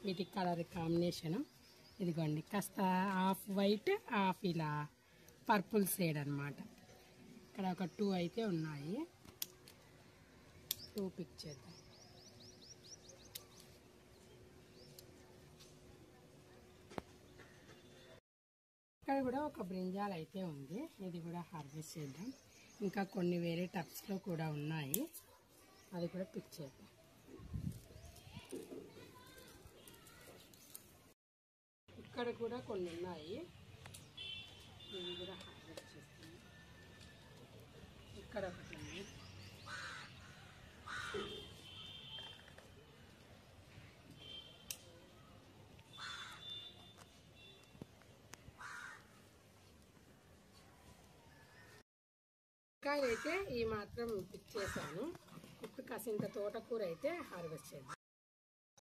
వీటి colour combination ఇదిగోండి, కాస్త హాఫ్ వైట్ హాఫ్ ఇలా పర్పుల్ షేడ్ అన్నమాట. ఇక్కడ ఒక 2 అయితే ఉన్నాయి, 2 పిక్ చేద్దాం. ఇక్కడ కూడా ఒక బ్రింజాల్ అయితే ఉంది, ఇది కూడా హార్వెస్ట్ చేద్దాం. ఇంకా కొన్ని వేరే టబ్స్లో కూడా ఉన్నాయి, అది కూడా పిక్ చేద్దాం. ఇక్కడ కూడా కొన్ని ఉన్నాయి, ఇవి కూడా హార్వెస్ట్ చేస్తాను. ఇక్కడ ఒకటి ఉంది, ఇంకా అయితే ఈ మాత్రం పిక్ చేశాను. ఇప్పుడు కాసింత తోటకూర అయితే హార్వెస్ట్ చేద్దాం.